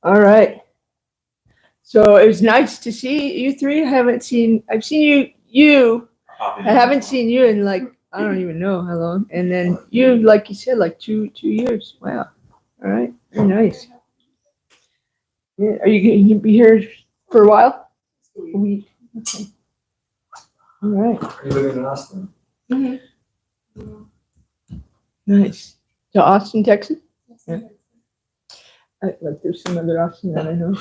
All right. So it was nice to see you three. I've seen you. I haven't seen you in like, I don't even know how long. And then you, like you said, like two years. Wow. All right. Very nice. Yeah. Are you going to be here for a while? A week. Okay. All right. Are you living in Austin? Mm-hmm. Nice. To Austin, Texas? Yeah. Like there's some other Austin that I know.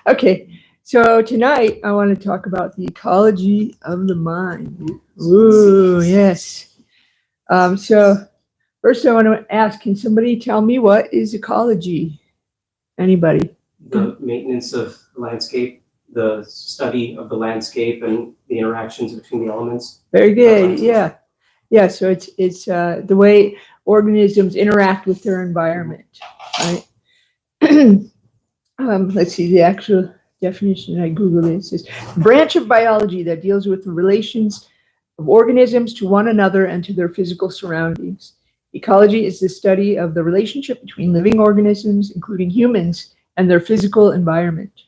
Okay. So tonight I want to talk about the ecology of the mind. Ooh, yes. So first I want to ask, can somebody tell me what is ecology? Anybody? The maintenance of the landscape, the study of the landscape and the interactions between the elements. Very good. Yeah. Yeah. So it's the way organisms interact with their environment, right? Let's see the actual definition. I Googled it. It says branch of biology that deals with the relations of organisms to one another and to their physical surroundings. Ecology is the study of the relationship between living organisms, including humans, and their physical environment.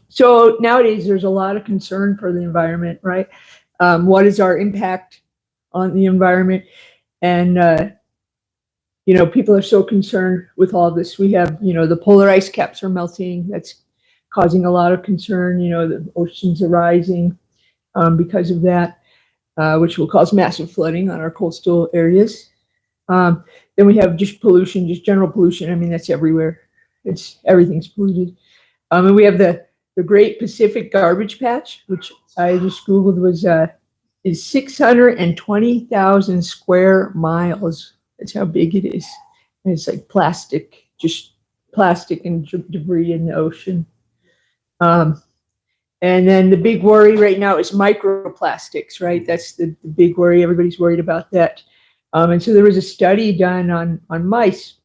So nowadays, there's a lot of concern for the environment, right? What is our impact on the environment? And people are so concerned with all this. We have, the polar ice caps are melting. That's causing a lot of concern. The oceans are rising because of that, which will cause massive flooding on our coastal areas. Then we have just pollution, just general pollution. I mean, that's everywhere. Everything's polluted. And we have the Great Pacific Garbage Patch, which I just Googled is 620,000 square miles. That's how big it is. And it's like plastic, just plastic and debris in the ocean. And then the big worry right now is microplastics, right? That's the big worry. Everybody's worried about that. And so there was a study done on mice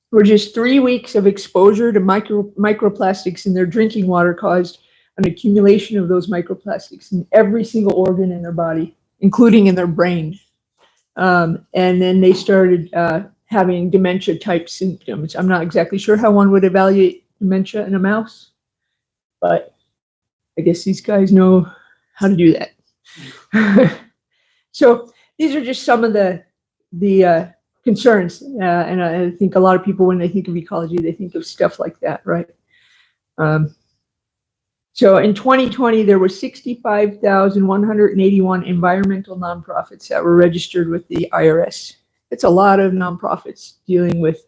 where just 3 weeks of exposure to microplastics in their drinking water caused an accumulation of those microplastics in every single organ in their body, including in their brain. And then they started having dementia-type symptoms. I'm not exactly sure how one would evaluate dementia in a mouse, but I guess these guys know how to do that. So these are just some of the concerns, and I think a lot of people, when they think of ecology, they think of stuff like that, right? So in 2020, there were 65,181 environmental nonprofits that were registered with the IRS. It's a lot of nonprofits dealing with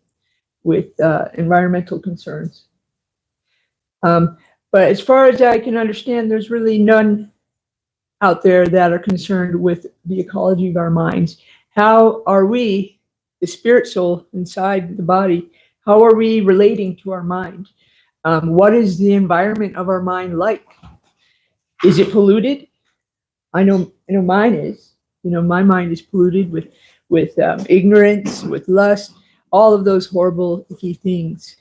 environmental concerns. But as far as I can understand, there's really none out there that are concerned with the ecology of our minds. How are we, the spirit soul inside the body, how are we relating to our mind? What is the environment of our mind like? Is it polluted? I know mine is. My mind is polluted with ignorance, with lust, all of those horrible, icky things.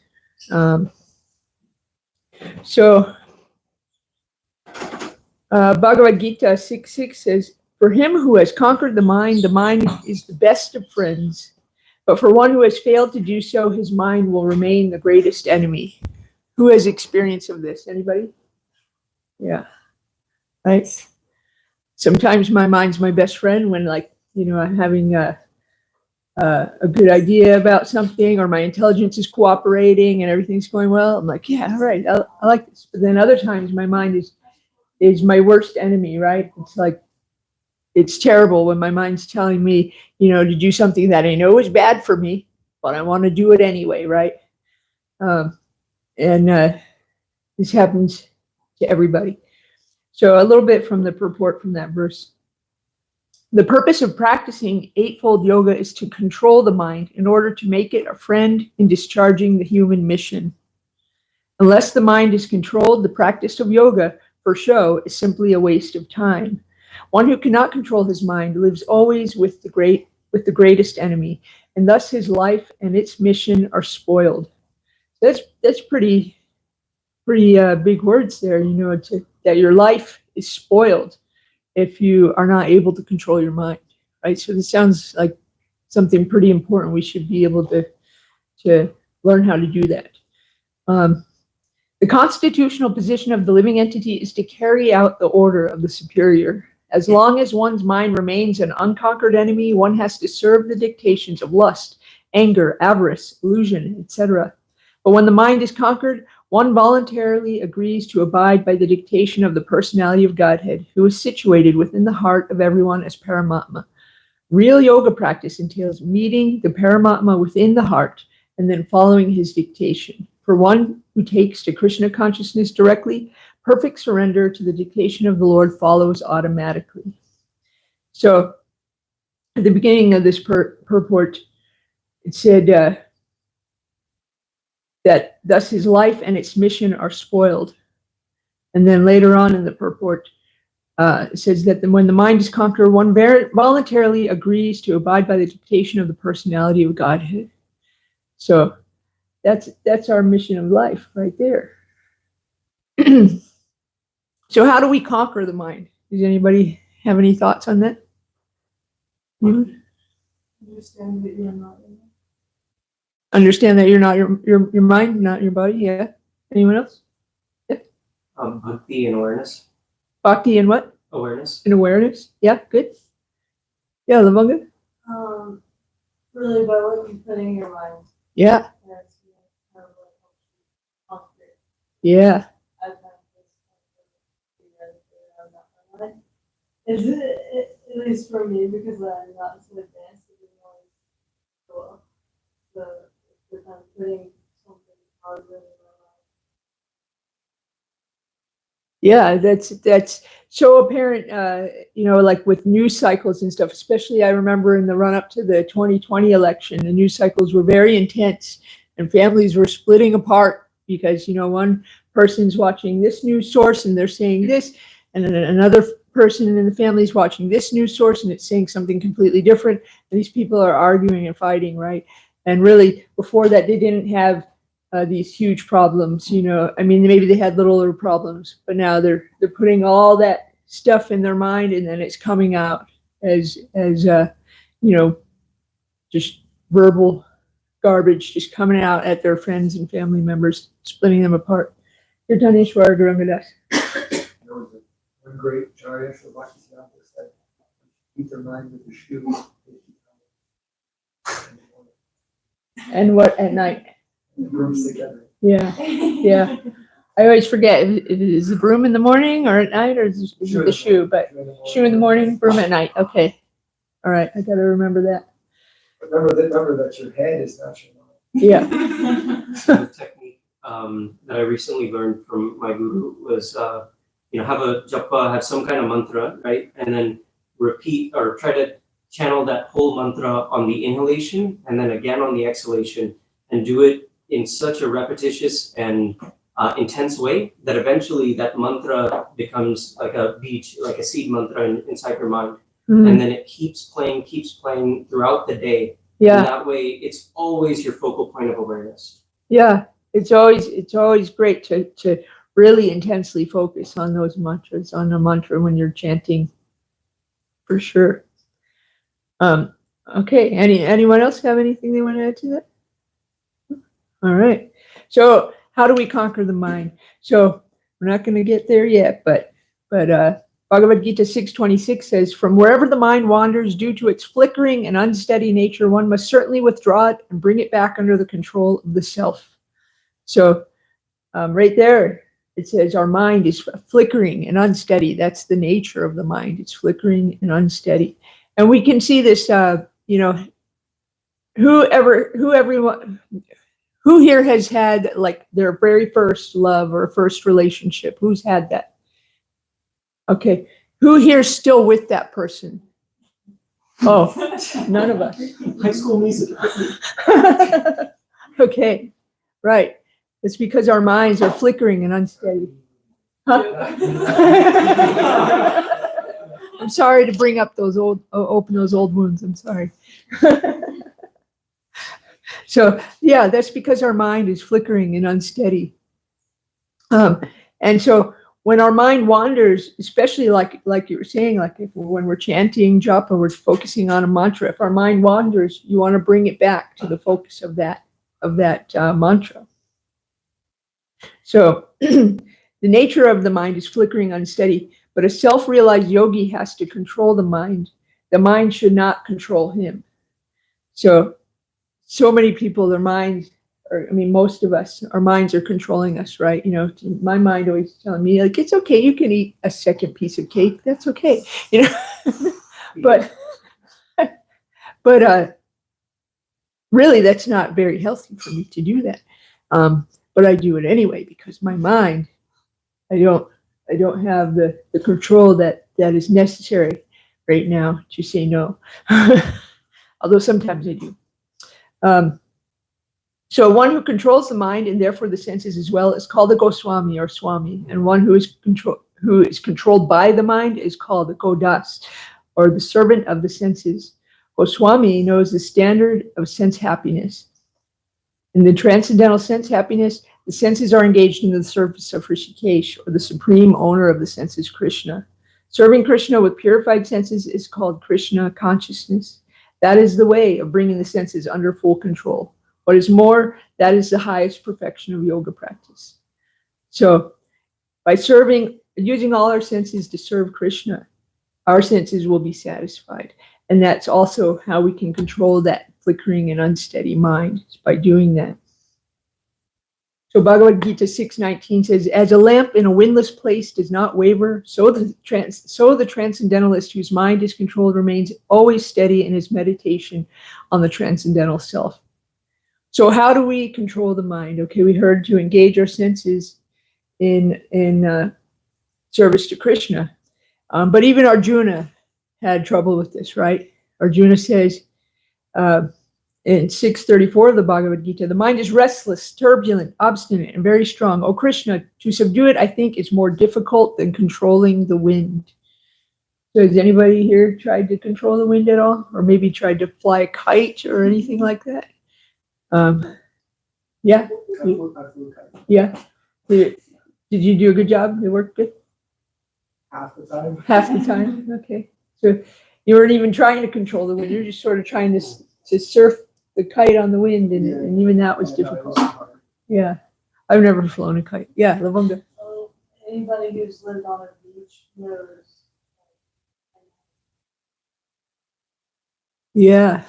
Bhagavad Gita 6:6 says, "For him who has conquered the mind is the best of friends. But for one who has failed to do so, his mind will remain the greatest enemy." Who has experience of this? Anybody? Yeah. Right? Sometimes my mind's my best friend when, I'm having a good idea about something, or my intelligence is cooperating and everything's going well. I'm like, yeah, all right, I like this. But then other times my mind is my worst enemy, right? It's like, it's terrible when my mind's telling me, to do something that I know is bad for me, but I want to do it anyway, right? And this happens to everybody. So a little bit from the purport from that verse. The purpose of practicing eightfold yoga is to control the mind in order to make it a friend in discharging the human mission. Unless the mind is controlled, the practice of yoga for show is simply a waste of time. One who cannot control his mind lives always with the greatest enemy, and thus his life and its mission are spoiled. That's pretty big words there, that your life is spoiled if you are not able to control your mind, right? So this sounds like something pretty important. We should be able to learn how to do that. The constitutional position of the living entity is to carry out the order of the superior. As long as one's mind remains an unconquered enemy, one has to serve the dictations of lust, anger, avarice, illusion, etc. But when the mind is conquered, one voluntarily agrees to abide by the dictation of the personality of Godhead, who is situated within the heart of everyone as Paramatma. Real yoga practice entails meeting the Paramatma within the heart and then following his dictation. For one who takes to Krishna consciousness directly, perfect surrender to the dictation of the Lord follows automatically. So at the beginning of this purport, it said that thus his life and its mission are spoiled. And then later on in the purport, it says that when the mind is conquered, one voluntarily agrees to abide by the dictation of the personality of Godhead. So that's our mission of life right there. So how do we conquer the mind? Does anybody have any thoughts on that? Understand that you're not. Understand that you're not your mind, not your body. Yeah. Anyone else? Bhakti and awareness. Bhakti and what? Awareness. And awareness. Yeah, good. Yeah, Lavanga? Really by what you put in your mind. Yeah. That's kind of what helps you conquer. Yeah. I found this is it, at least for me, because I'm not so advanced, it didn't always go up. So if I'm putting something positive in my life. Yeah, that's so apparent, like with news cycles and stuff, especially I remember in the run up to the 2020 election, the news cycles were very intense and families were splitting apart because, one person's watching this news source and they're saying this, and then another person in the family is watching this news source and it's saying something completely different. And these people are arguing and fighting, right? And really, before that, they didn't have these huge problems, I mean, maybe they had littler problems, but now they're putting all that stuff in their mind and then it's coming out as just verbal garbage just coming out at their friends and family members, splitting them apart. Kirtaneshwar Garangadas. There was one great Acharya Shabaki said, keep their mind with the shoe. And what at night? Brooms together. Yeah, yeah. I always forget if it is the broom in the morning or at night, or is it the shoe? But shoe in the morning, broom at night. Okay. All right. I got to remember that. Remember that your head is not your mind. Yeah. The technique that I recently learned from my guru was, have a japa, have some kind of mantra, right? And then repeat or try to channel that whole mantra on the inhalation and then again on the exhalation, and do it in such a repetitious and intense way that eventually that mantra becomes like a beach, like a seed mantra inside your mind. Mm. And then it keeps playing throughout the day. Yeah. And that way it's always your focal point of awareness. Yeah. It's always great to really intensely focus on those mantras, on a mantra when you're chanting, for sure. Okay. Anyone else have anything they want to add to that? All right. So how do we conquer the mind? So we're not going to get there yet, but Bhagavad Gita 6:26 says, from wherever the mind wanders due to its flickering and unsteady nature, one must certainly withdraw it and bring it back under the control of the self. So right there, it says our mind is flickering and unsteady. That's the nature of the mind. It's flickering and unsteady. And we can see this, who here has had like their very first love or first relationship? Who's had that? Okay. Who here's still with that person? Oh, none of us. High school music. Okay. Right. It's because our minds are flickering and unsteady. Huh? I'm sorry to bring up open those old wounds. I'm sorry. So yeah, that's because our mind is flickering and unsteady. And so when our mind wanders, especially like you were saying, like when we're chanting japa, we're focusing on a mantra. If our mind wanders, you want to bring it back to the focus of that mantra. So the nature of the mind is flickering, unsteady, but a self-realized yogi has to control the mind. The mind should not control him. So many people, their minds, or I mean, most of us, our minds are controlling us, right? You know, my mind always telling me, like, it's okay, you can eat a second piece of cake, that's okay, you know. but really, that's not very healthy for me to do that. But I do it anyway because my mind, I don't have the control that is necessary right now to say no. Although sometimes I do. So one who controls the mind and therefore the senses as well is called a Goswami or Swami, and one who is controlled by the mind is called a Godas, or the servant of the senses. Goswami knows the standard of sense happiness. In the transcendental sense happiness, the senses are engaged in the service of Rishikesh, or the supreme owner of the senses, Krishna. Serving Krishna with purified senses is called Krishna consciousness. That is the way of bringing the senses under full control. What is more, that is the highest perfection of yoga practice. So by using all our senses to serve Krishna, our senses will be satisfied. And that's also how we can control that flickering and unsteady mind, by doing that. So Bhagavad Gita 6:19 says, as a lamp in a windless place does not waver, so the transcendentalist whose mind is controlled remains always steady in his meditation on the transcendental self. So how do we control the mind? Okay, we heard to engage our senses in service to Krishna. But even Arjuna had trouble with this, right? Arjuna says in 6:34 of the Bhagavad Gita, the mind is restless, turbulent, obstinate, and very strong. O Krishna, to subdue it, I think, is more difficult than controlling the wind. So has anybody here tried to control the wind at all? Or maybe tried to fly a kite or anything like that? Yeah. Yeah. Did you do a good job? It worked good? Half the time. Half the time? Okay. So you weren't even trying to control the wind. You're just sort of trying to surf the kite on the wind, and even that was difficult. Yeah. I've never flown a kite. Yeah, Lavunga. So anybody who's lived on a beach knows. Yeah.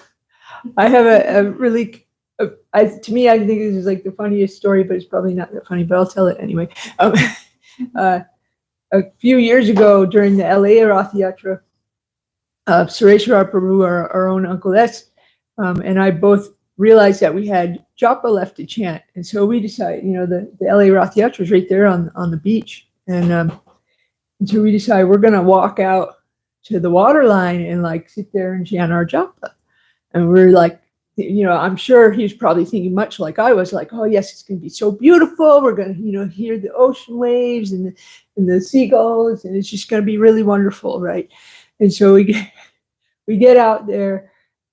I have a really, to me, I think this is like the funniest story, but it's probably not that funny, but I'll tell it anyway. A few years ago during the LA Rath Yatra, Sureshwar Prabhu, our own Uncle S, and I both realized that we had japa left to chant. And so we decided, the LA Rath Yatra is right there on the beach. And so we decided we're going to walk out to the water line and like sit there and chant our japa. And we're like, I'm sure he's probably thinking much like I was, like, oh yes, it's going to be so beautiful. We're going to, hear the ocean waves and the seagulls, and it's just going to be really wonderful, right? And so we get out there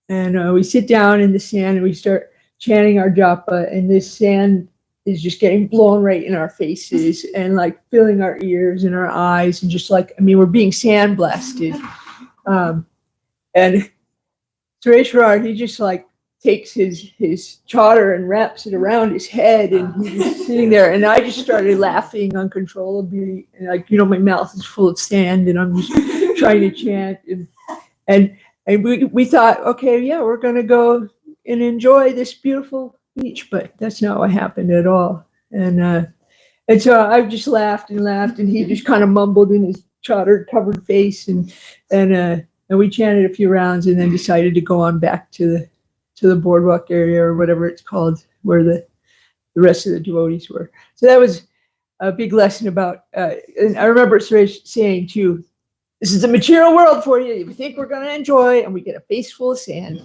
and we sit down in the sand and we start chanting our japa, and this sand is just getting blown right in our faces and like filling our ears and our eyes, and just like, we're being sand blasted. And Sureshwar, he just like takes his chadar and wraps it around his head, and he's just sitting there, and I just started laughing uncontrollably, and like, my mouth is full of sand, and I'm just trying to chant, and we thought, okay, yeah, we're gonna go and enjoy this beautiful beach, but that's not what happened at all. And so I just laughed and laughed, and he just kind of mumbled in his chadar covered face, and we chanted a few rounds, and then decided to go on back to the boardwalk area, or whatever it's called, where the rest of the devotees were. So that was a big lesson about, and I remember Suresh saying too, this is the material world for you. You think we're going to enjoy, and we get a face full of sand.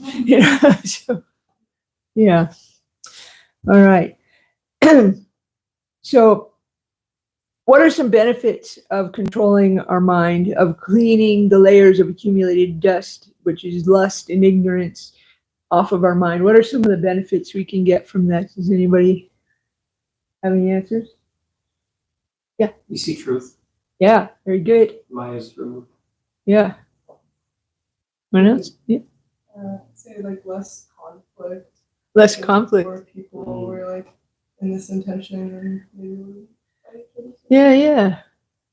So, yeah. All right. So what are some benefits of controlling our mind, of cleaning the layers of accumulated dust, which is lust and ignorance, off of our mind? What are some of the benefits we can get from that? Does anybody have any answers? Yeah. You see truth. Yeah, very good. Maya's removed. Yeah. What else? Yeah. Say like less conflict. Less conflict. Or people were like in this intention and maybe would fight each other. Yeah, yeah.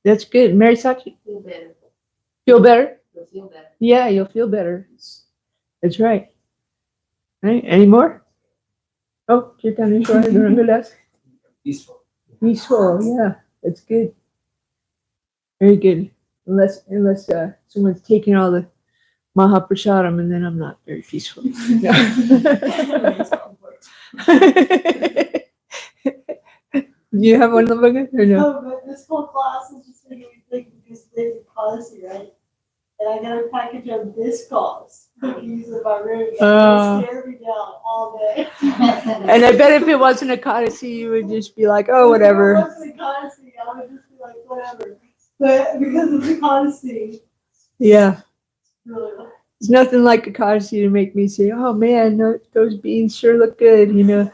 That's good. Mary Sachi, Feel better. feel better? You'll feel better. Yeah, you'll feel better. That's right. Right. Any more? Oh, Peaceful. Peaceful. Yeah, that's good. Very good. Unless someone's taking all the Mahaprasadam, and then I'm not very peaceful. Do you have one, Lavanga, or no? No, but this whole class is just making me think because there's a policy, right? And I got a package of biscuits, cookies in my room. They stare me down all day. And I bet if it wasn't a Codicy, you would just be like, oh, If whatever. it wasn't a Codicy, I would just be like, whatever. But because of the Codicy, Yeah. really, It's nothing like a Codicy to make me say, oh man, those beans sure look good, you know?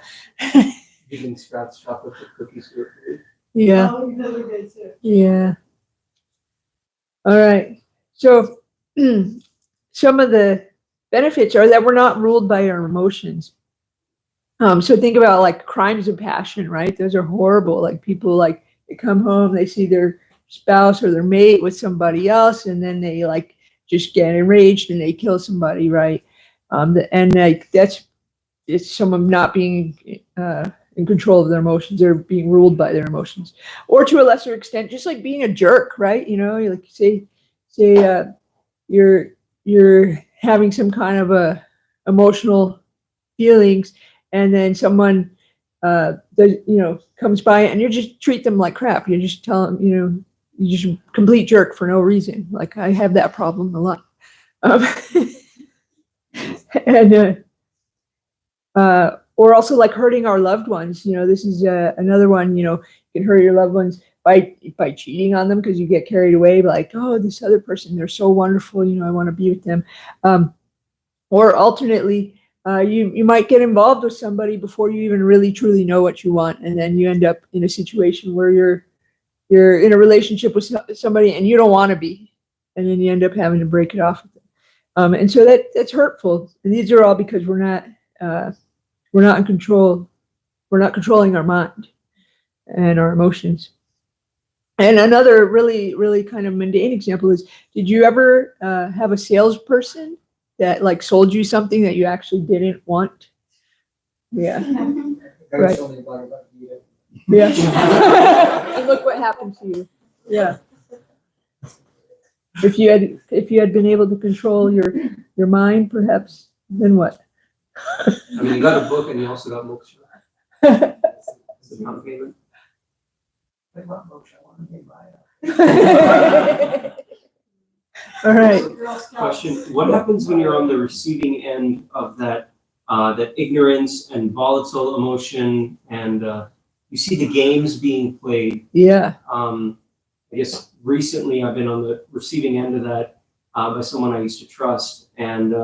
Vegan Sprouts chocolate chip cookies. Yeah. oh, you know they're good too. Yeah. All right. So some of the benefits are that we're not ruled by our emotions. So think about like crimes of passion, right? Those are horrible. Like people like they come home, they see their spouse or their mate with somebody else, and then they like just get enraged and they kill somebody, right? And like it's someone not being in control of their emotions. They're being ruled by their emotions, or to a lesser extent, just like being a jerk, right? You know, like say you're having some kind of a emotional feelings, and then someone comes by and you just treat them like crap. You just tell them, you just complete jerk for no reason. Like I have that problem a lot. And or also like hurting our loved ones. This is another one. You can hurt your loved ones by cheating on them because you get carried away. Like, oh, this other person, they're so wonderful. I want to be with them. Or alternately, you might get involved with somebody before you even really truly know what you want, and then you end up in a situation where you're in a relationship with somebody and you don't want to be, and then you end up having to break it off with them. And so that's hurtful. And these are all because we're not in control. We're not controlling our mind and our emotions. And another really, really kind of mundane example is: did you ever have a salesperson that like sold you something that you actually didn't want? Yeah. Right. Yeah. And look what happened to you. Yeah. If you had been able to control your mind, perhaps, then what? I mean, you got a book and you also got moksha. It's a down payment. I want moksha, I want to be Maya. All right. Question: what happens when you're on the receiving end of that ignorance and volatile emotion, and you see the games being played? Yeah. I guess recently I've been on the receiving end of that by someone I used to trust, and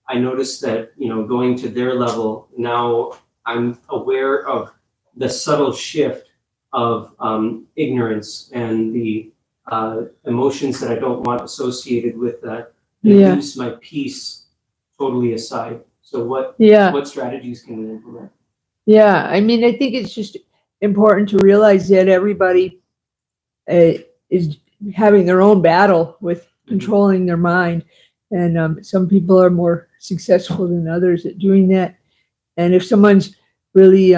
I noticed that going to their level now, I'm aware of the subtle shift of ignorance and the emotions that I don't want associated with that. Yeah. Leaves my peace totally aside. So what strategies can we implement? Yeah, I mean, I think it's just important to realize that everybody is having their own battle with controlling their mind, and some people are more successful than others at doing that. And if someone's really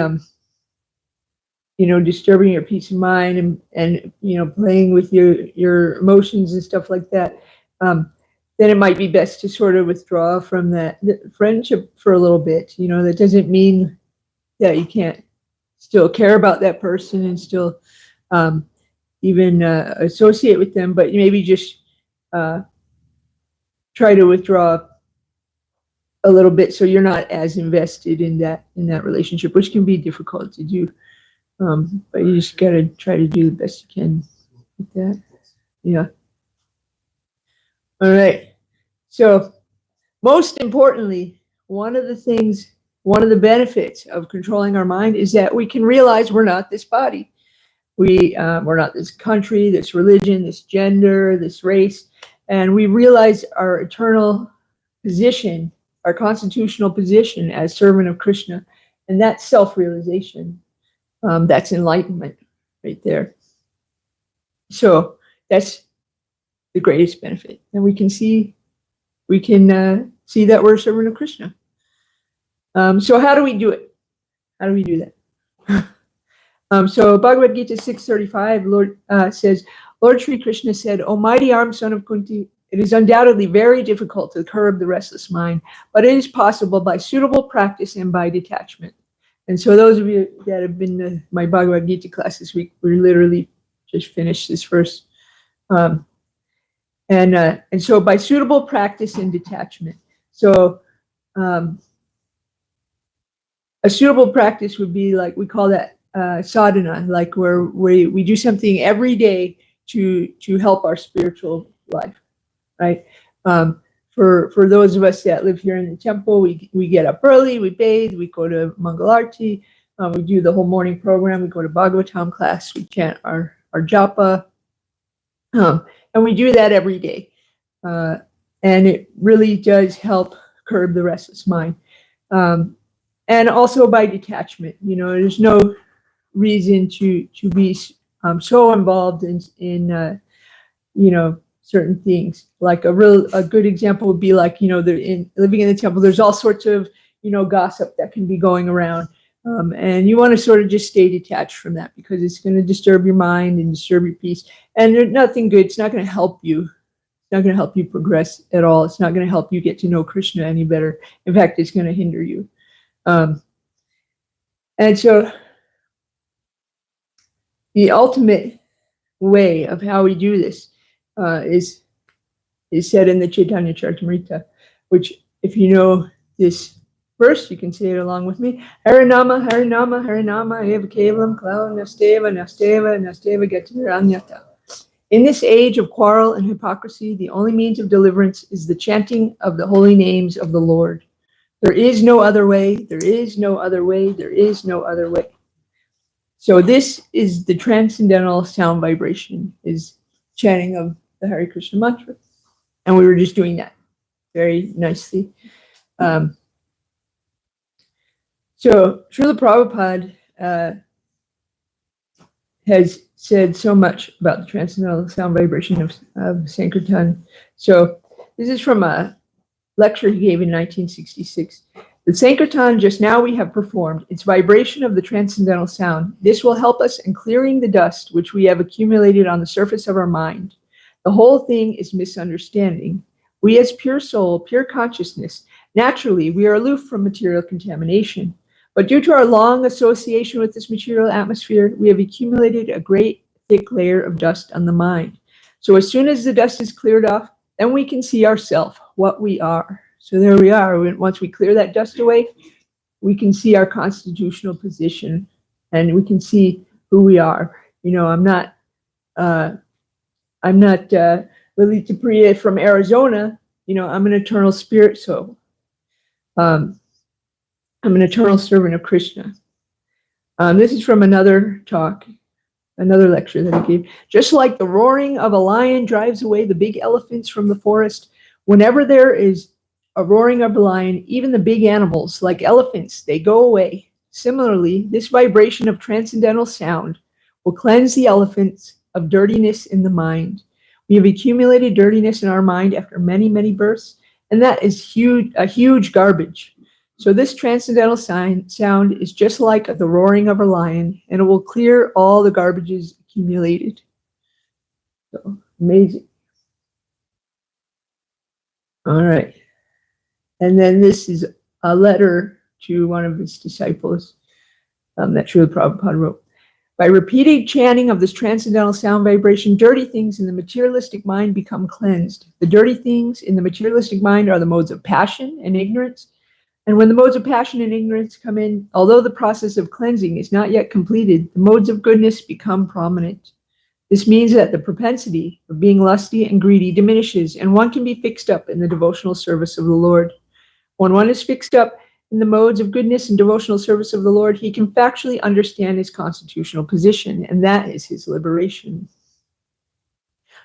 disturbing your peace of mind and playing with your emotions and stuff like that, then it might be best to sort of withdraw from that friendship for a little bit. That doesn't mean that you can't still care about that person and still even associate with them, but maybe just try to withdraw a little bit so you're not as invested in that relationship, which can be difficult to do. But you just gotta try to do the best you can with that. Yeah. All right. So most importantly, one of the benefits of controlling our mind is that we can realize we're not this body. We're not this country, this religion, this gender, this race. And we realize our eternal position, our constitutional position as servant of Krishna. And that's self-realization. That's enlightenment right there. So that's the greatest benefit. And we can see that we're a servant of Krishna. So how do we do it? How do we do that? So Bhagavad Gita 6:35, Lord says, Lord Sri Krishna said, O mighty armed son of Kunti, it is undoubtedly very difficult to curb the restless mind, but it is possible by suitable practice and by detachment. And so those of you that have been to my Bhagavad Gita class this week, we literally just finished this verse. And so by suitable practice and detachment. So a suitable practice would be like, we call that sadhana, like where we do something every day to help our spiritual life, right? For those of us that live here in the temple, we get up early, we bathe, we go to Mangalarti, we do the whole morning program, we go to Bhagavatam class, we chant our japa, and we do that every day. And it really does help curb the restless mind. And also by detachment, there's no reason to be so involved in certain things. Like a good example would be like, living in the temple, there's all sorts of, gossip that can be going around. And you want to sort of just stay detached from that because it's going to disturb your mind and disturb your peace. And there's nothing good. It's not going to help you. It's not going to help you progress at all. It's not going to help you get to know Krishna any better. In fact, it's going to hinder you. And so the ultimate way of how we do this is said in the Chaitanya Charitamrita, which, if you know this verse, you can say it along with me. Harinama, Harinama, Harinama, Eva Kevalam, Klau, Nasteva, Nasteva, Nasteva, Gatiranyata. In this age of quarrel and hypocrisy, the only means of deliverance is the chanting of the holy names of the Lord. There is no other way, there is no other way, there is no other way. So this is the transcendental sound vibration, is chanting of the Hare Krishna mantra. And we were just doing that very nicely. So Srila Prabhupada has said so much about the transcendental sound vibration of Sankirtan. So this is from a lecture he gave in 1966. The Sankirtan just now we have performed, its vibration of the transcendental sound. This will help us in clearing the dust which we have accumulated on the surface of our mind. The whole thing is misunderstanding. We as pure soul, pure consciousness, naturally we are aloof from material contamination. But due to our long association with this material atmosphere, we have accumulated a great thick layer of dust on the mind. So as soon as the dust is cleared off, then we can see ourselves, what we are. So there we are. Once we clear that dust away, we can see our constitutional position and we can see who we are. I'm not Lalita Priya from Arizona. I'm an eternal spirit soul. I'm an eternal servant of Krishna. This is from another talk, another lecture that I gave. Just like the roaring of a lion drives away the big elephants from the forest, whenever there is a roaring of a lion, even the big animals like elephants, they go away. Similarly, this vibration of transcendental sound will cleanse the elephants of dirtiness in the mind. We have accumulated dirtiness in our mind after many, many births, and that is a huge garbage. So this transcendental sound is just like the roaring of a lion, and it will clear all the garbages accumulated. So amazing. All right. And then this is a letter to one of his disciples that Srila Prabhupada wrote. By repeated chanting of this transcendental sound vibration, dirty things in the materialistic mind become cleansed. The dirty things in the materialistic mind are the modes of passion and ignorance. And when the modes of passion and ignorance come in, although the process of cleansing is not yet completed, the modes of goodness become prominent. This means that the propensity of being lusty and greedy diminishes, and one can be fixed up in the devotional service of the Lord. When one is fixed up in the modes of goodness and devotional service of the Lord, he can factually understand his constitutional position, and that is his liberation.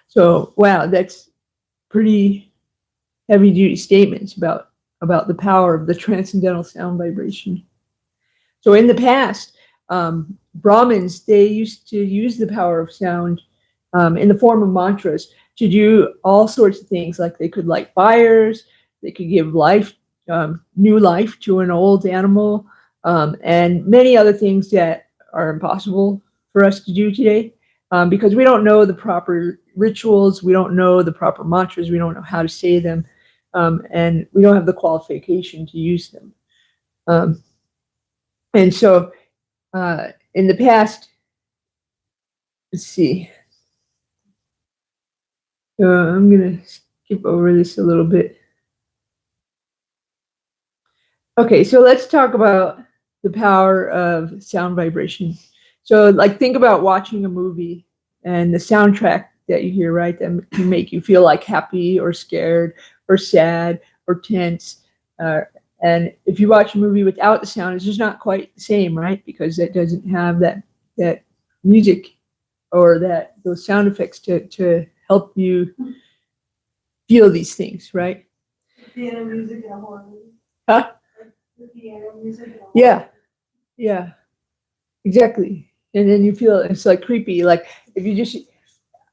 So, wow, that's pretty heavy-duty statements about the power of the transcendental sound vibration. So in the past, Brahmins, they used to use the power of sound in the form of mantras to do all sorts of things, like they could light fires, they could give life, new life to an old animal, and many other things that are impossible for us to do today, because we don't know the proper rituals, we don't know the proper mantras, we don't know how to say them, and we don't have the qualification to use them. And so in the past, let's see, I'm going to skip over this a little bit. Okay, so let's talk about the power of sound vibration. So like think about watching a movie and the soundtrack that you hear, right, that can make you feel like happy or scared or sad or tense. And if you watch a movie without the sound, it's just not quite the same, right? Because it doesn't have that music or those sound effects to help you feel these things, right? Piano music in a horror movie. Huh? The piano music in a horror Yeah, yeah, exactly. And then you feel it's like creepy. Like if you just,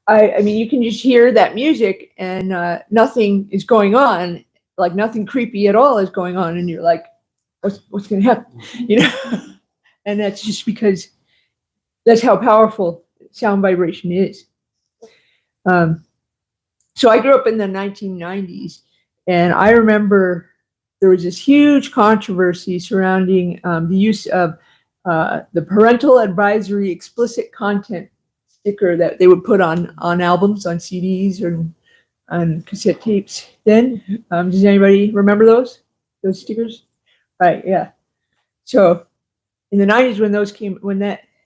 I mean, you can just hear that music and nothing is going on, like nothing creepy at all is going on, and you're like, what's going to happen, you know? And that's just because that's how powerful sound vibration is. So I grew up in the 1990s, and I remember there was this huge controversy surrounding the use of the parental advisory explicit content sticker that they would put on albums, on CDs, or on cassette tapes. Then, does anybody remember those stickers? Right, yeah. So in the 90s, when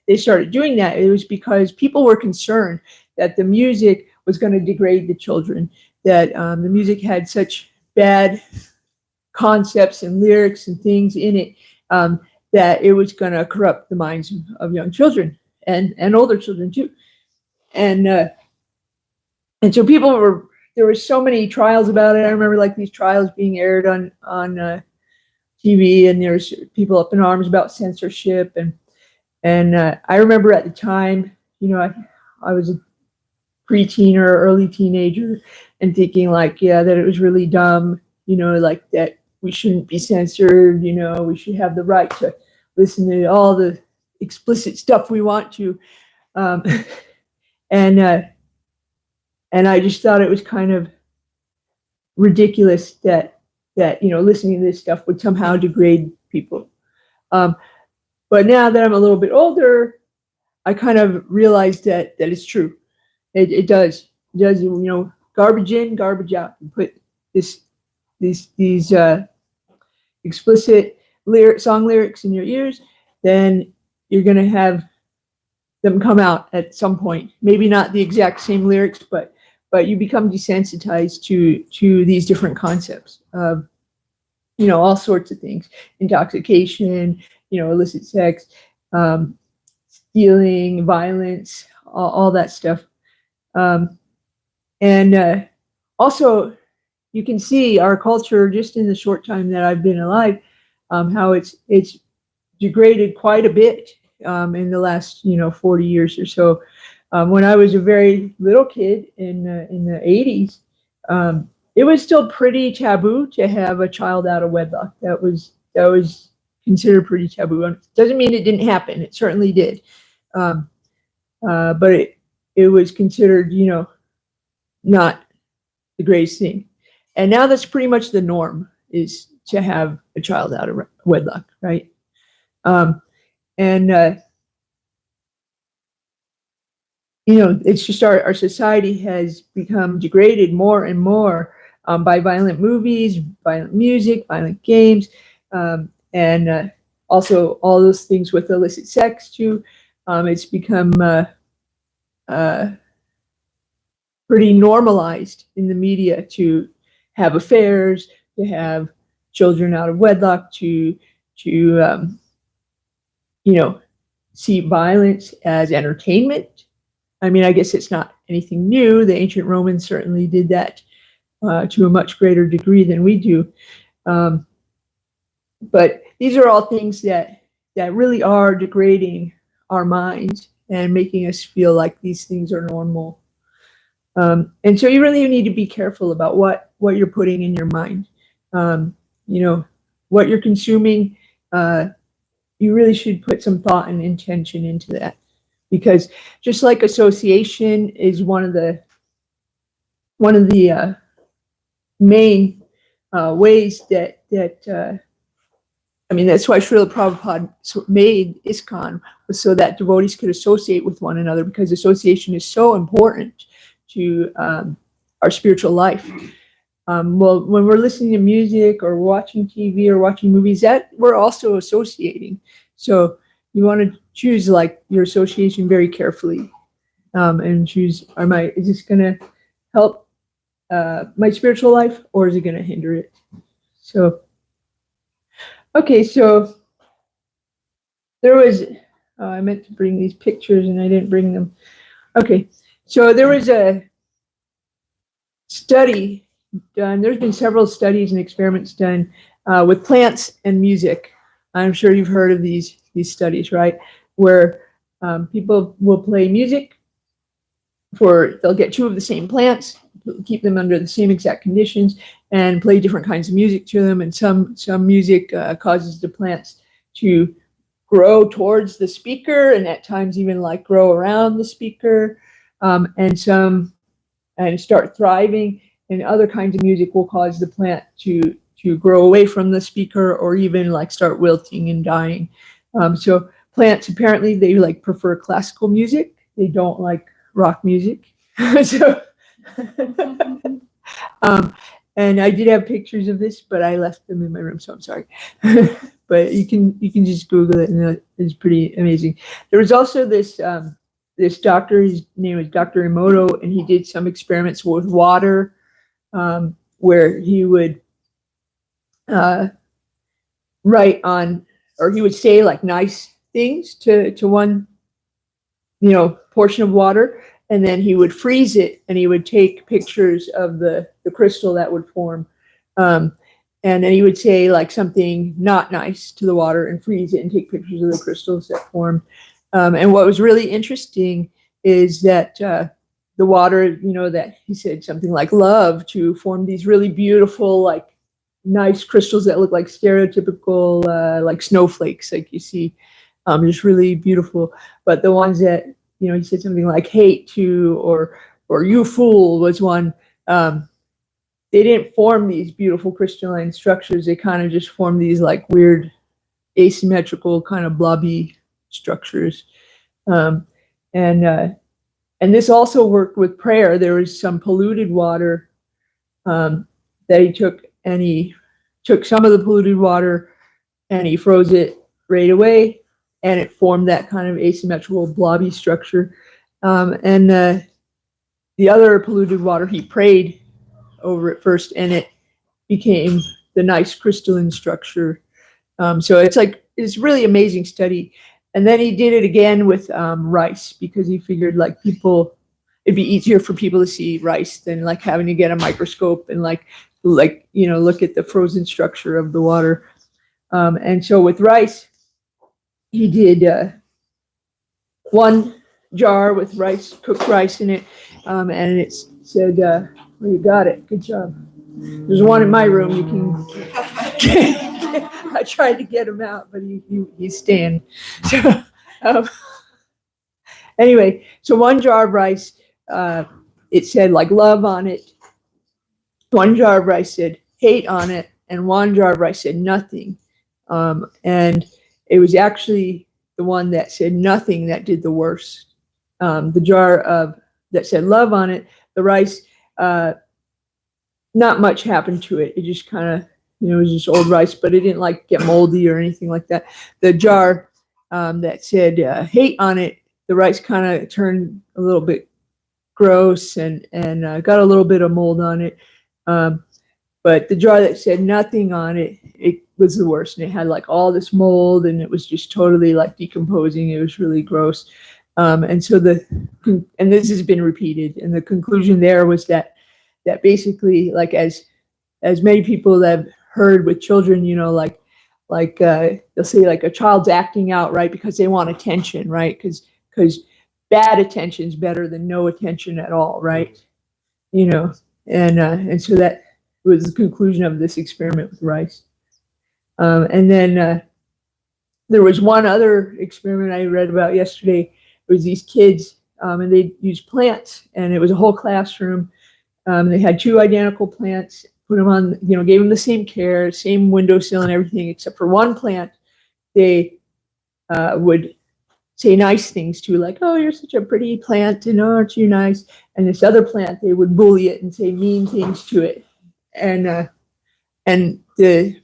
they started doing that, it was because people were concerned that the music was going to degrade the children, that the music had such bad concepts and lyrics and things in it, that it was going to corrupt the minds of young children and older children too. And so there were so many trials about it. I remember like these trials being aired on TV, and there's people up in arms about censorship. And I remember at the time, you know, I was a preteen or early teenager and thinking like, yeah, that it was really dumb, you know, like that we shouldn't be censored, you know, we should have the right to listen to all the explicit stuff we want to. And I just thought it was kind of ridiculous that you know, listening to this stuff would somehow degrade people. But now that I'm a little bit older, I kind of realized that it's true. It does. It does. You know, garbage in, garbage out. You put these explicit song lyrics in your ears, then you're going to have them come out at some point. Maybe not the exact same lyrics, but you become desensitized to these different concepts of, you know, all sorts of things: intoxication, you know, illicit sex, stealing, violence, all that stuff. And also, you can see our culture just in the short time that I've been alive, how it's degraded quite a bit in the last, you know, 40 years or so. When I was a very little kid in the 80s, it was still pretty taboo to have a child out of wedlock. That was considered pretty taboo. It doesn't mean it didn't happen. It certainly did. But it was considered, you know, not the greatest thing. And now that's pretty much the norm, is to have a child out of wedlock, right? You know, it's just our society has become degraded more and more by violent movies, violent music, violent games, and also all those things with illicit sex too. It's become pretty normalized in the media to have affairs, to have children out of wedlock, to see violence as entertainment. I mean, I guess it's not anything new. The ancient Romans certainly did that to a much greater degree than we do. But these are all things that really are degrading our minds and making us feel like these things are normal. And so you really need to be careful about what you're putting in your mind. What you're consuming, you really should put some thought and intention into that. Because just like association is one of the main ways that that's why Srila Prabhupada made ISKCON, was so that devotees could associate with one another, because association is so important to our spiritual life. Well, when we're listening to music or watching TV or watching movies, that we're also associating. So you want to choose your association very carefully, and choose, is this going to help my spiritual life, or is it going to hinder it? So, okay, so there was, I meant to bring these pictures and I didn't bring them. Okay, so there was a study done. There's been several studies and experiments done with plants and music. I'm sure you've heard of these studies, right? Where people will play music they'll get two of the same plants, keep them under the same exact conditions, and play different kinds of music to them. And some music causes the plants to grow towards the speaker, and at times even grow around the speaker, and start thriving. And other kinds of music will cause the plant to grow away from the speaker, or even start wilting and dying. So plants, apparently they prefer classical music. They don't like rock music. So and I did have pictures of this, but I left them in my room, so I'm sorry. But you can just Google it, and it's pretty amazing. There was also this doctor, his name was Dr. Emoto, and he did some experiments with water, where he would write on, or he would say nice things to one portion of water, and then he would freeze it, and he would take pictures of the crystal that would form, and then he would say something not nice to the water and freeze it and take pictures of the crystals that formed. And what was really interesting is that the water, that he said something like love, to form these really beautiful nice crystals that look like stereotypical snowflakes you see, just really beautiful. But the ones that he said something like hate to, or you fool, was one. They didn't form these beautiful crystalline structures. They kind of just formed these weird asymmetrical kind of blobby structures. And this also worked with prayer. There was some polluted water that he took, and he took some of the polluted water and he froze it right away, and it formed that kind of asymmetrical blobby structure. And the other polluted water, he prayed over it first, and it became the nice crystalline structure. So it's really amazing study. And then he did it again with rice, because he figured it'd be easier for people to see rice than having to get a microscope and look at the frozen structure of the water. And so with rice, he did one jar with rice, cooked rice in it, and it said, well, you got it, good job. There's one in my room, you can I tried to get him out, but he's staying. So anyway, so one jar of rice, it said love on it. One jar of rice said hate on it, and one jar of rice said nothing. And it was actually the one that said nothing that did the worst. The jar that said love on it, the rice, not much happened to it. It just kind of, it was just old rice, but it didn't get moldy or anything like that. The jar that said hate on it, the rice kind of turned a little bit gross and got a little bit of mold on it. But the jar that said nothing on it, it was the worst. And it had like all this mold and it was just totally like decomposing. It was really gross. And so and this has been repeated. And the conclusion there was that basically, like as many people have heard with children, you know, like they'll say like a child's acting out, right? Because they want attention, right? Because bad attention is better than no attention at all, right? You know, and so that was the conclusion of this experiment with rice. And then there was one other experiment I read about yesterday. It was these kids, and they used plants, and it was a whole classroom. They had 2 identical plants, put them on, you know, gave them the same care, same windowsill and everything, except for one plant they would say nice things to, like, oh, you're such a pretty plant, and oh, aren't you nice? And this other plant, they would bully it and say mean things to it. And they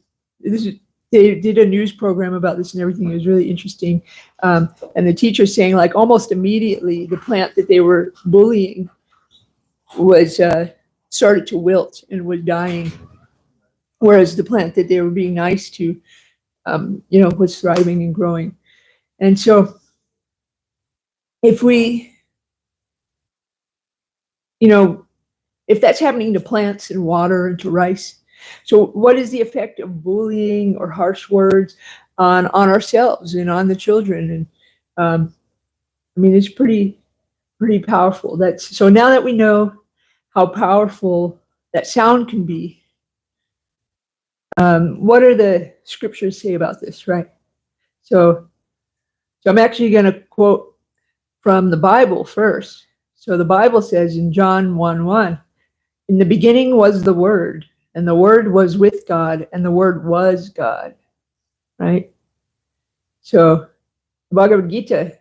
did a news program about this and everything. It was really interesting. And the teacher saying, like, almost immediately, the plant that they were bullying was started to wilt and was dying, whereas the plant that they were being nice to, you know, was thriving and growing. And so, if we, you know, if that's happening to plants and water and to rice, so what is the effect of bullying or harsh words on ourselves and on the children? And I mean, it's pretty powerful. So now that we know how powerful that sound can be, what are the scriptures say about this, right? So I'm actually going to quote from the Bible first. So the Bible says in John 1:1, in the beginning was the Word, and the Word was with God, and the Word was God, right? So the Bhagavad Gita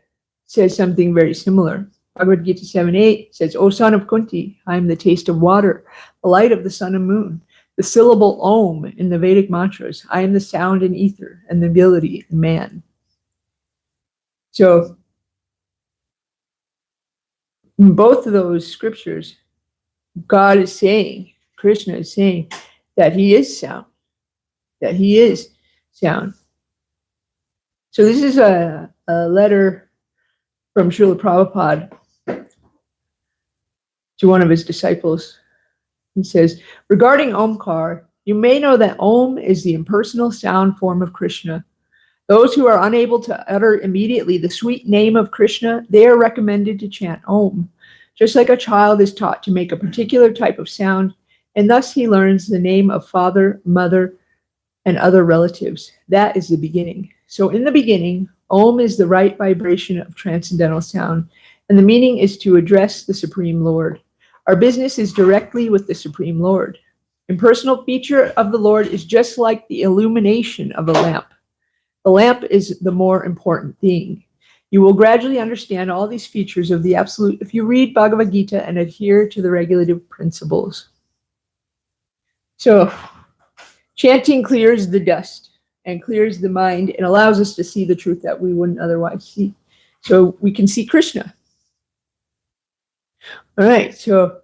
says something very similar. Bhagavad Gita 7:8 says, O son of Kunti, I am the taste of water, the light of the sun and moon, the syllable Om in the Vedic mantras. I am the sound in ether and the ability in man. So in both of those scriptures, God is saying, Krishna is saying that he is sound, that he is sound. So this is a letter from Srila Prabhupada to one of his disciples. He says, regarding Omkar, you may know that Om is the impersonal sound form of Krishna. Those who are unable to utter immediately the sweet name of Krishna, they are recommended to chant Om, just like a child is taught to make a particular type of sound, and thus he learns the name of father, mother, and other relatives. That is the beginning. So in the beginning, Om is the right vibration of transcendental sound, and the meaning is to address the Supreme Lord. Our business is directly with the Supreme Lord. Impersonal feature of the Lord is just like the illumination of a lamp. The lamp is the more important thing. You will gradually understand all these features of the Absolute if you read Bhagavad Gita and adhere to the regulative principles. So, chanting clears the dust and clears the mind and allows us to see the truth that we wouldn't otherwise see. So we can see Krishna. All right, so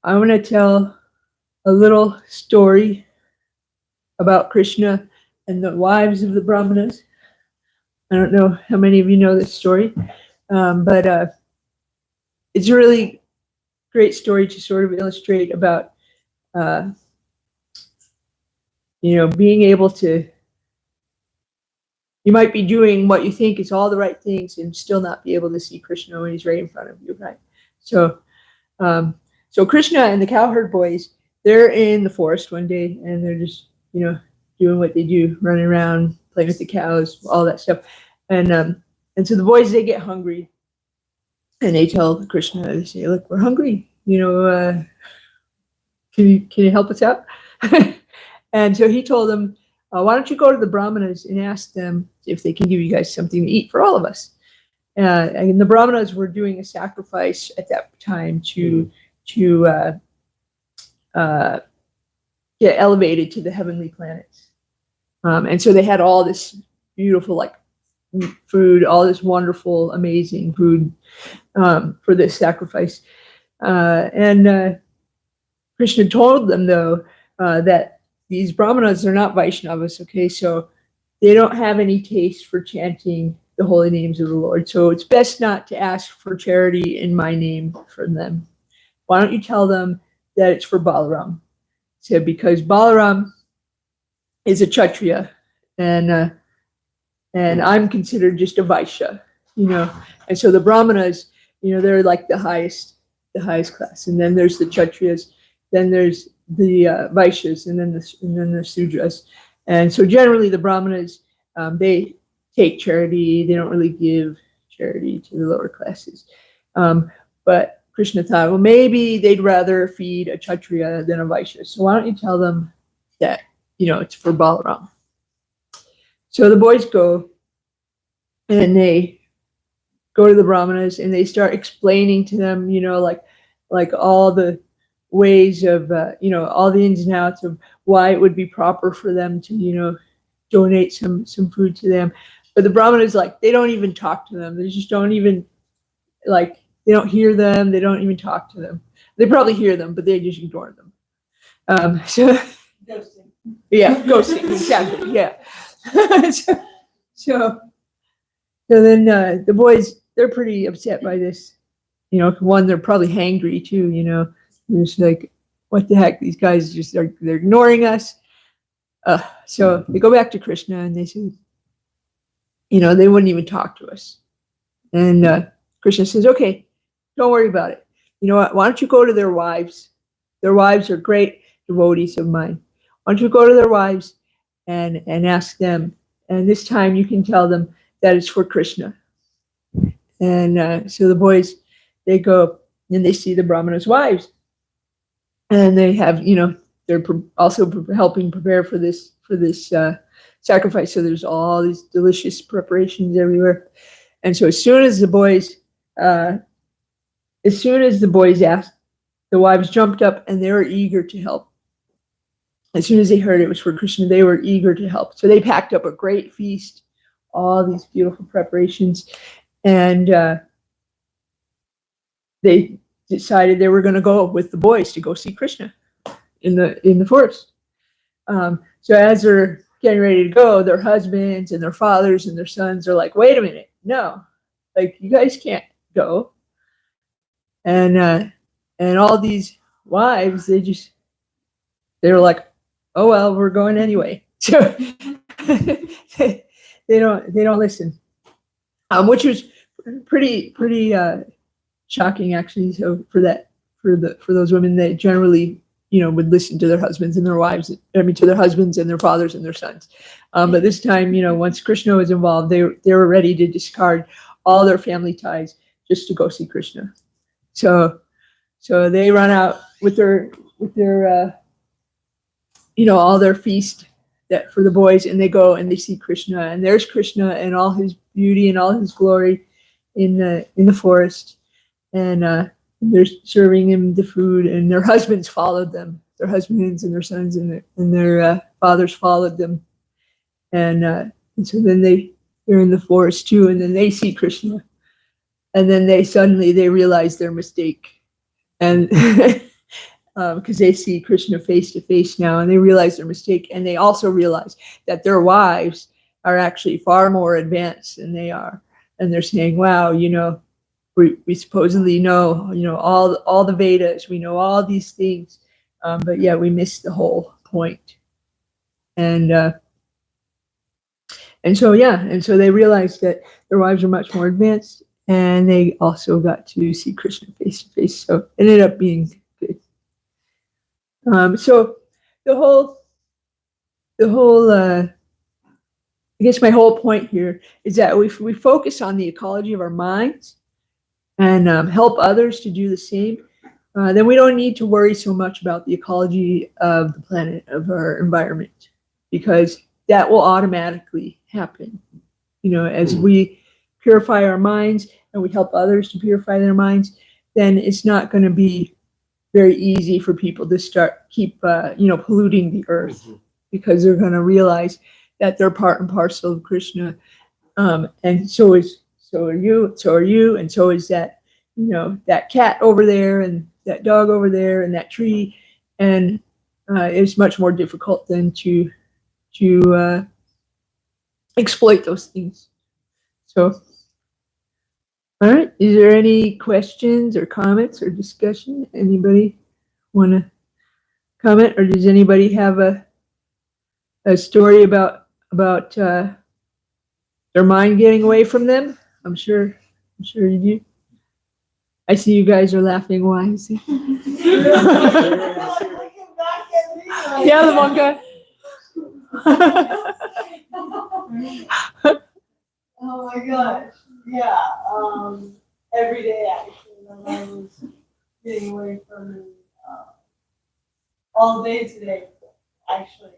I'm going to tell a little story about Krishna and the wives of the Brahmanas. I don't know how many of you know this story, but it's a really great story to sort of illustrate about, you know, being able to, you might be doing what you think is all the right things and still not be able to see Krishna when he's right in front of you, right? So Krishna and the cowherd boys, they're in the forest one day and they're just, you know, doing what they do, running around, playing with the cows, all that stuff. And so the boys, they get hungry and they tell Krishna, they say, look, we're hungry, you know, can you help us out? And so he told them, why don't you go to the Brahmanas and ask them if they can give you guys something to eat for all of us? And the Brahmanas were doing a sacrifice at that time to get elevated to the heavenly planets. And so they had all this beautiful, like, food, all this wonderful, amazing food for this sacrifice. And Krishna told them, though, that these brahmanas are not Vaishnavas, okay? So they don't have any taste for chanting the holy names of the Lord. So it's best not to ask for charity in my name from them. Why don't you tell them that it's for Balaram? So because Balaram is a Kshatriya, and I'm considered just a Vaishya, you know. And so the Brahmanas, you know, they're like the highest class. And then there's the Kshatriyas, then there's the Vaishyas, and then the Sudras. And so generally the Brahmanas, they take charity. They don't really give charity to the lower classes. But Krishna thought, well, maybe they'd rather feed a Kshatriya than a Vaishya. So why don't you tell them that, you know, it's for Balaram? So the boys go, and they go to the Brahmanas, and they start explaining to them, you know, like all the ways of, you know, all the ins and outs of why it would be proper for them to, you know, donate some food to them. But the Brahmanas, like, they don't even talk to them. They just don't even, like, they don't hear them. They don't even talk to them. They probably hear them, but they just ignore them. So Ghosting. yeah, ghosting, exactly, yeah. so then the boys, they're pretty upset by this. You know, one, they're probably hangry too, you know. It's like, what the heck? These guys just they're ignoring us. So they go back to Krishna and they say, you know, they wouldn't even talk to us. And Krishna says, okay, don't worry about it. You know what? Why don't you go to their wives? Their wives are great devotees of mine. Why don't you go to their wives and ask them? And this time you can tell them that it's for Krishna. And so the boys, they go and they see the Brahmana's wives. And they have, you know, they're also helping prepare for this sacrifice. So there's all these delicious preparations everywhere. And so as soon as the boys asked, the wives jumped up and they were eager to help. As soon as they heard it was for Krishna, they were eager to help. So they packed up a great feast, all these beautiful preparations, and they decided they were going to go with the boys to go see Krishna in the forest. So as they're getting ready to go, their husbands and their fathers and their sons are like, wait a minute, no, like, you guys can't go. And all these wives, they're like, oh well, we're going anyway. So they don't listen, which was pretty shocking, actually. So for those women that generally, you know, would listen to their husbands and their wives, to their husbands and their fathers and their sons. But this time, you know, once Krishna was involved, they were ready to discard all their family ties just to go see Krishna. So they run out with their you know, all their feast that for the boys, and they go and they see Krishna, and there's Krishna and all his beauty and all his glory in the forest, and they're serving him the food, and their husbands followed them. Their husbands and their sons and their fathers followed them, and so then they're in the forest too, and then they see Krishna, and then they suddenly realize their mistake, and because they see Krishna face to face now, and they realize their mistake, and they also realize that their wives are actually far more advanced than they are, and they're saying, wow, you know, we supposedly know, you know, all the Vedas, we know all these things, but yeah, we missed the whole point. And so they realized that their wives are much more advanced, and they also got to see Krishna face to face. So it ended up being good. So the whole I guess my whole point here is that if we focus on the ecology of our minds and help others to do the same, then we don't need to worry so much about the ecology of the planet, of our environment, because that will automatically happen. You know, as we purify our minds and we help others to purify their minds, then it's not going to be very easy for people to keep polluting the earth, because they're going to realize that they're part and parcel of Krishna, and so are you, and so is that, you know, that cat over there, and that dog over there, and that tree, and it's much more difficult than to exploit those things. So, all right. Is there any questions or comments or discussion? Anybody want to comment, or does anybody have a story about their mind getting away from them? I'm sure you do. I see you guys are laughing. Why? I see. Yeah, the one guy. Oh my gosh, yeah, every day actually, my mind was getting away from me, all day today, actually.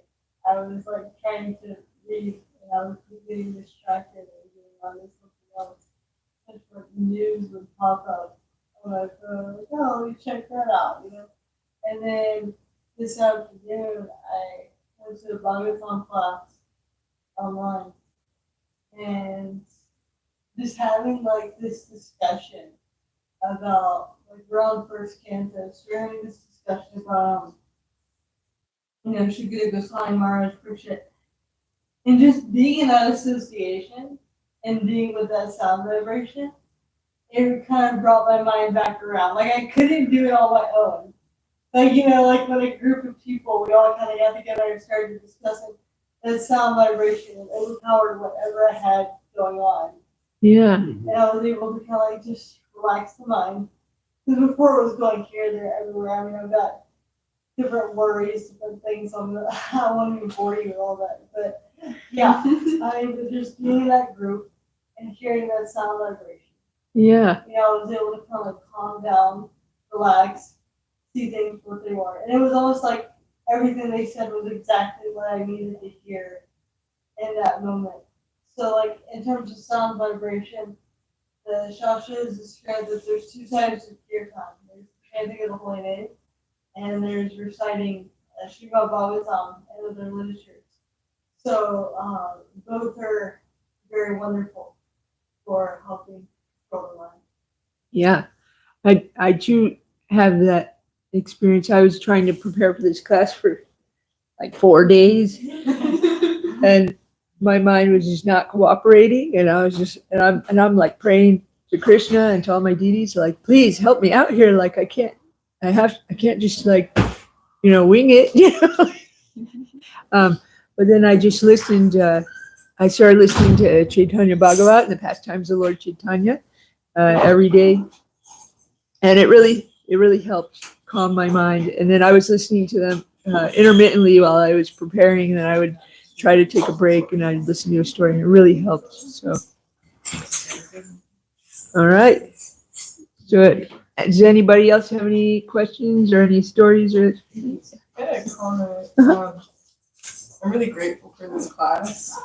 I was like trying to read and I was getting distracted and getting on to something else. Different news would pop up on my phone, like, oh, let me check that out, you know? And then this afternoon, I went to the Bhagavatam class online and just having like this discussion about, like, we're on first canto, so we're having this discussion about, Shukita Goswami Maharaj Krishna, and just being in that association and being with that sound vibration, it kind of brought my mind back around. Like, I couldn't do it on my own. Like, like when a group of people, we all kind of got together and started discussing that sound vibration, and it overpowered whatever I had going on. Yeah. And I was able to kind of like just relax the mind. Because before it was going here, there, everywhere. I mean, I've got different worries, different things. I won't even bore you with all that. But yeah, I mean, just being in that group and hearing that sound vibration. Yeah. I was able to kind of calm down, relax, see things for what they were. And it was almost like everything they said was exactly what I needed to hear in that moment. So, like, in terms of sound vibration, the Shastras describe that there's two types of kirtan. There's chanting of the holy name, and there's reciting Srimad Bhagavatam and other literatures. So, both are very wonderful for helping control the mind. Yeah. I too have that experience. I was trying to prepare for this class for like 4 days, and my mind was just not cooperating, and I was just I'm like praying to Krishna and to all my deities, like, please help me out here. Like, I can't just like wing it. But then I just listened. I started listening to Chaitanya Bhagavat and the Pastimes of Lord Chaitanya every day, and it really helped calm my mind. And then I was listening to them intermittently while I was preparing, and then I would try to take a break and I'd listen to a story, and it really helped. So, all right. So, does anybody else have any questions or any stories or? I had a comment. I'm really grateful for this class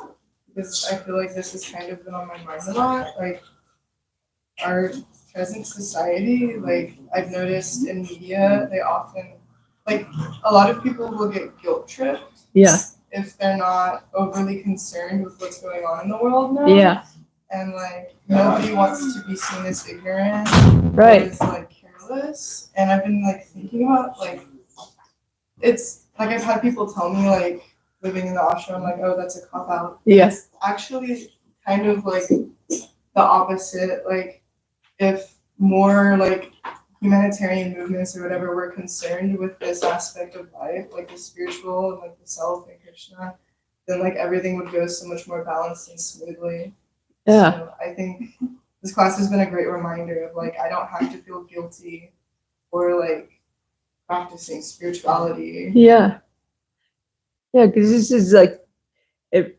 because I feel like this has kind of been on my mind a lot. Like, our present society, like, I've noticed in media, they often, like, a lot of people will get guilt tripped. Yeah. If they're not overly concerned with what's going on in the world now. Yeah. And, like, nobody wants to be seen as ignorant. Right. Or as, like, careless. And I've been, like, thinking about, like, it's, like, I've had people tell me, like, living in the ashram, like, oh, that's a cop-out. Yes. It's actually kind of, like, the opposite. Like, if more, like, humanitarian movements or whatever were concerned with this aspect of life, like the spiritual and like the self and Krishna, then like everything would go so much more balanced and smoothly. Yeah. So I think this class has been a great reminder of like I don't have to feel guilty for like practicing spirituality. Yeah. Yeah, because this is like, if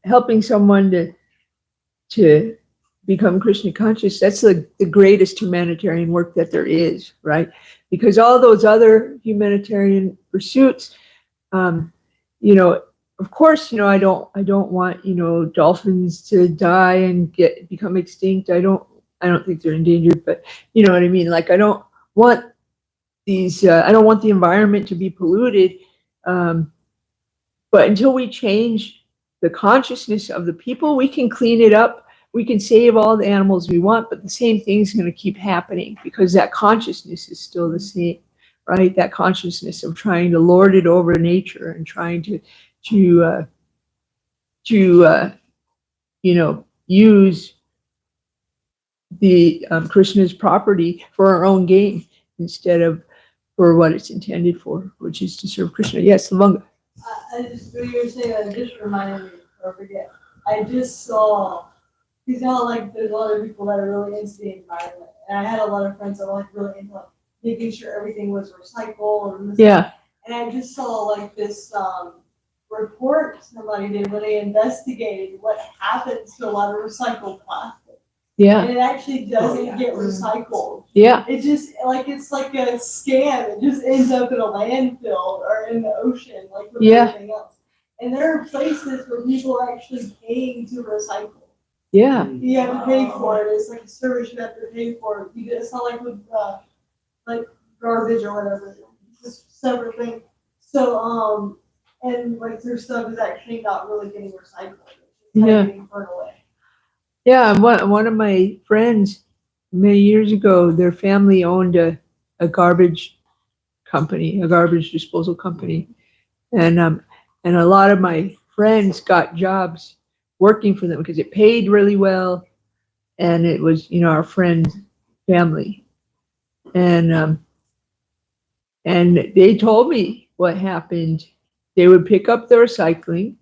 helping someone to become Krishna conscious, that's the greatest humanitarian work that there is, right? Because all those other humanitarian pursuits, of course, I don't want, dolphins to die and become extinct. I don't think they're endangered, but you know what I mean? Like, I don't want I don't want the environment to be polluted. But until we change the consciousness of the people, we can clean it up. We can save all the animals we want, but the same thing's going to keep happening because that consciousness is still the same. right? That consciousness of trying to lord it over nature and trying to you know, use the Krishna's property for our own gain instead of for what it's intended for, which is to serve Krishna. Yes, Lavanga. I just, what you were saying, it just reminded me, or forget, I just saw, because you know, like, there's a lot of people that are really into the environment, and I had a lot of friends that were like really into like making sure everything was recycled and this. Yeah, And I just saw like this, report somebody did when they investigated what happens to a lot of recycled plastic. yeah, And it actually doesn't get recycled. yeah, It just, like, it's like a scam. It just ends up in a landfill or in the ocean, like with Yeah. everything else. And there are places where people are actually paying to recycle. yeah, You have to pay for it. It's like a service you have to pay for. It's not like with like garbage or whatever. It's just a separate thing. So and like their stuff is actually not really getting recycled. It's just kind Yeah. of getting thrown away. yeah. One of my friends many years ago, their family owned a garbage company, a garbage disposal company, and a lot of my friends got jobs working for them because it paid really well, and it was, you know, our friend's family, and they told me what happened. They would pick up the recycling,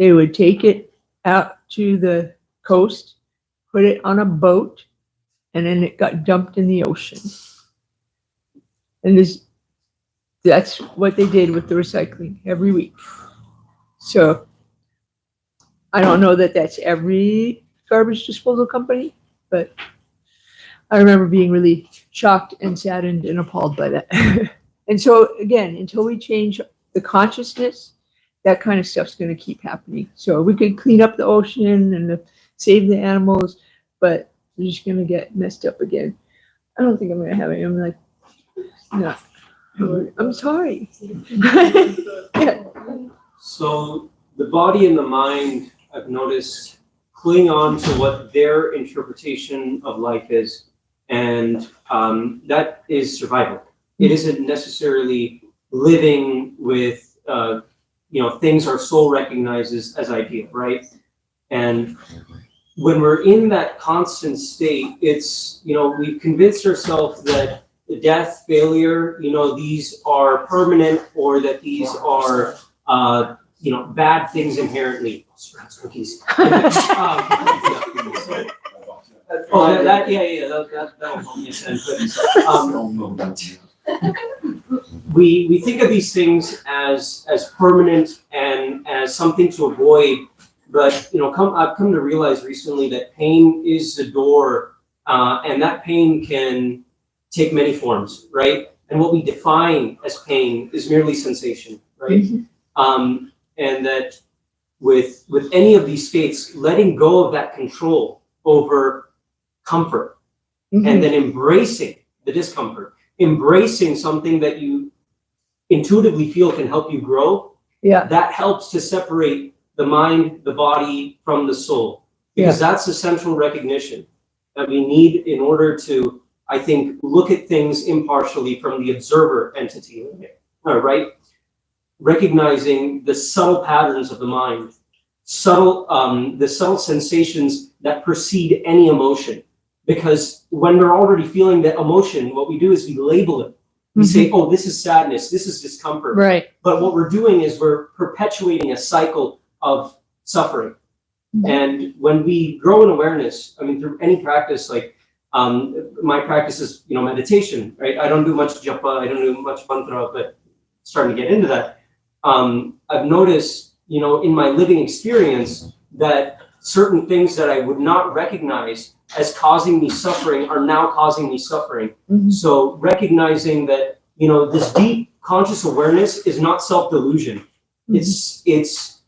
they would take it out to the coast, put it on a boat, and then it got dumped in the ocean. And that's what they did with the recycling every week. So I don't know that that's every garbage disposal company, but I remember being really shocked and saddened and appalled by that. And so again, until we change the consciousness, that kind of stuff's going to keep happening. So we could clean up the ocean and save the animals, but we're just going to get messed up again. I don't think I'm going to have it. I'm like, no, I'm sorry. Yeah. So the body and the mind, I've noticed, cling on to what their interpretation of life is, and that is survival. It isn't necessarily living with, things our soul recognizes as ideal, right? And when we're in that constant state, it's, we've convinced ourselves that death, failure, these are permanent, or that these are, bad things inherently. Cookies. That'll help me send cookies. We think of these things as permanent and as something to avoid, but I've come to realize recently that pain is the door, and that pain can take many forms, right? And what we define as pain is merely sensation, right? Mm-hmm. And that with any of these states, letting go of that control over comfort, mm-hmm. and then embracing the discomfort, embracing something that you intuitively feel can help you grow, that helps to separate the mind, the body from the soul, because that's the central recognition that we need in order to, I think, look at things impartially from the observer entity, right? Recognizing the subtle patterns of the mind, the subtle sensations that precede any emotion. Because when we're already feeling that emotion, what we do is we label it. We mm-hmm. say, oh, this is sadness, this is discomfort. Right. But what we're doing is we're perpetuating a cycle of suffering. Mm-hmm. And when we grow in awareness, through any practice, like my practice is, meditation, right? I don't do much japa, I don't do much mantra, but starting to get into that. I've noticed, in my living experience, that certain things that I would not recognize as causing me suffering are now causing me suffering. Mm-hmm. So recognizing that, this deep conscious awareness is not self-delusion. Mm-hmm. It's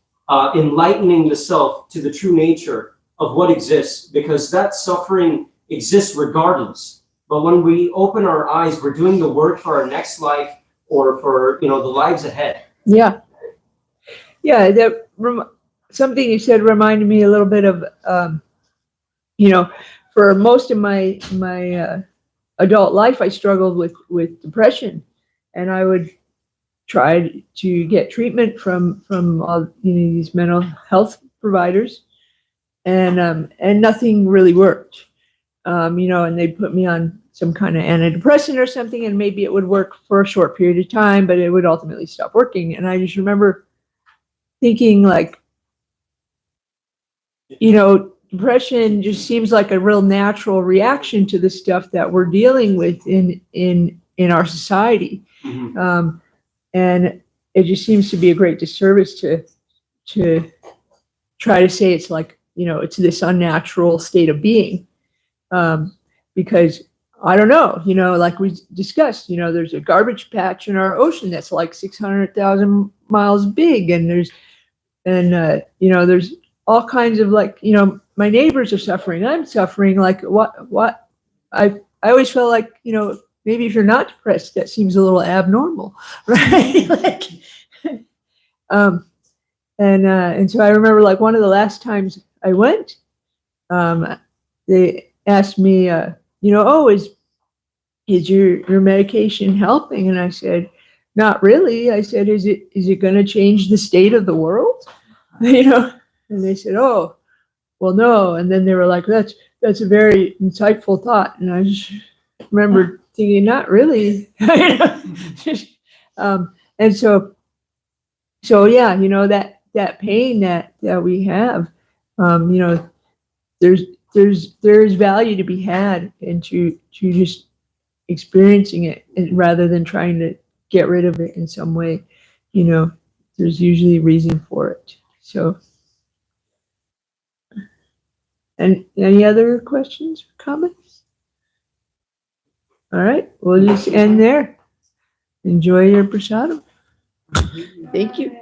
enlightening the self to the true nature of what exists, because that suffering exists regardless. But when we open our eyes, we're doing the work for our next life or for, the lives ahead. Yeah. Yeah, something you said reminded me a little bit of, for most of my adult life, I struggled with depression, and I would try to get treatment from all these mental health providers, and nothing really worked. And they'd put me on some kind of antidepressant or something, and maybe it would work for a short period of time, but it would ultimately stop working. And I just remember thinking, like, depression just seems like a real natural reaction to the stuff that we're dealing with in our society. And it just seems to be a great disservice to try to say it's like, it's this unnatural state of being. Because I don't know, like we discussed, there's a garbage patch in our ocean that's like 600,000 miles big. And there's all kinds of, like, my neighbors are suffering. I'm suffering. Like, what? I always felt like, maybe if you're not depressed, that seems a little abnormal, right? Like, and so I remember, like, one of the last times I went, they asked me, is your medication helping? And I said, not really. I said, is it going to change the state of the world? And they said, oh, well, no. And then they were like, that's a very insightful thought. And I just remember thinking, not really. And so yeah, that pain that we have, there's value to be had into just experiencing it, rather than trying to get rid of it in some way. There's usually a reason for it. So, and any other questions or comments? All right, we'll just end there. Enjoy your prasadam. Thank you.